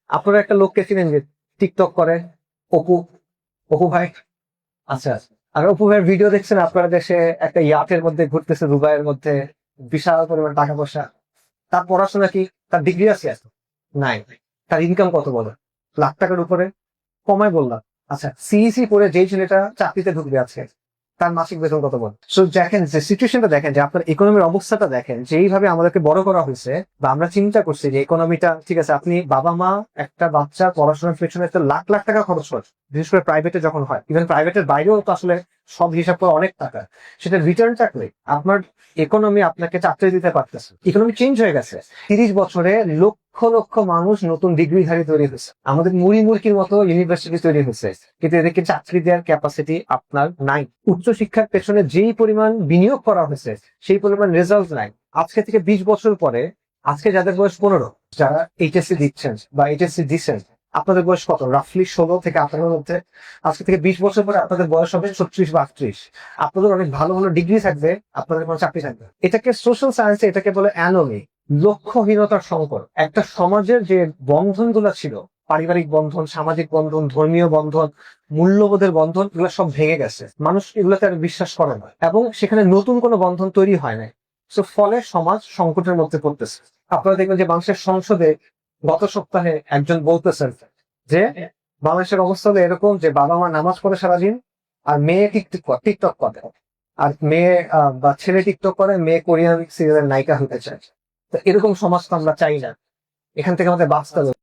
আপনারা একটা লোককে চিনেন যে টিকটক করে, অপু অপু ভাই? আচ্ছা, আর অপু ভাইয়ের ভিডিও দেখছেন আপনারা, দেশে একটা ইয়াটের মধ্যে ঘুরতেছে দুবাইয়ের মধ্যে, বিশাল পরিমাণ টাকা পয়সা। তার পড়াশোনা কি, তার ডিগ্রি আছে? নাই। তার ইনকাম কত বলো? লাখ টাকার উপরে। কমায় বললাম। আচ্ছা, সিইসি পড়ে যেই ছেলেটা চাকরিতে ঢুকবে আছে, তার মাসিক বেতন কত বল? সো দেখেন যে সিচুয়েশনটা, দেখেন যে আপনার ইকোনমির অবস্থাটা দেখেন, যেইভাবে আমাদেরকে বড় করা হয়েছে বা আমরা চিন্তা করছি যে ইকোনমিটা ঠিক আছে। আপনি বাবা মা একটা বাচ্চা পড়াশোনার পেছনে তো লাখ লাখ টাকা খরচ করে, বিশেষ করে প্রাইভেটে যখন হয়, ইভেন প্রাইভেটের বাইরেও তো আসলে সব হিসাব করে অনেক টাকা। সেটা রিটার্ন চাকরি, আপনার ইকোনমি আপনাকে চাকরি দিতে পারতেছে। ইকোনমি চেঞ্জ হয়ে গেছে। 30 বছরে লক্ষ লক্ষ মানুষ নতুন ডিগ্রিধারী তৈরি হয়েছে, আমাদের মুড়ি মুরগির মতো ইউনিভার্সিটি তৈরি হয়েছে, কিন্তু এদেরকে চাকরি দেওয়ার ক্যাপাসিটি আপনার নাই। উচ্চশিক্ষার পেছনে যেই পরিমাণ বিনিয়োগ করা হয়েছে সেই পরিমাণ রেজাল্ট নাই। আজকে থেকে 20 বছর পরে, আজকে যাদের বয়স 15, যারা এইচএসসি দিচ্ছেন বা এইচএসসি দিচ্ছেন, আপনাদের বয়স কত? রাফলি 16 থেকে 18 মধ্যে। আজকে থেকে 20 বছর পরে আপনাদের বয়স হবে 36 বা 38। আপনাদের অনেক ভালো ভালো ডিগ্রি থাকবে, আপনাদের কোনো চাকরি থাকবে। এটাকে সোশ্যাল সায়েন্সে এটাকে বলে অ্যানোমি, লক্ষ্যহীনতার সংকট। একটা সমাজের যে বন্ধন গুলা ছিল, পারিবারিক বন্ধন, সামাজিক বন্ধন, ধর্মীয় বন্ধন, মূল্যবোধের বন্ধন, এগুলো সব ভেঙে গেছে। মানুষ এগুলোতে আর বিশ্বাস করে না, এবং সেখানে নতুন কোনো বন্ধন তৈরি হয় না। তো ফলে সমাজ সংকটের মধ্যে পড়তেছে। আপনারা দেখবেন যে বাংলাদেশের সংসদে গত সপ্তাহে একজন বলতেছেন যে বাংলাদেশের অবস্থা হলো এরকম যে বাবা মা নামাজ পড়ে সারাদিন, আর মেয়ে টিকটক করে, আর মেয়ে বা ছেলে টিকটক করে, মেয়ে কোরিয়ান সিরিয়ালের নায়িকা হতে চায়। তো এরকম সমাজ তো আমরা চাই না। এখান থেকে আমাদের বাঁচতে হবে।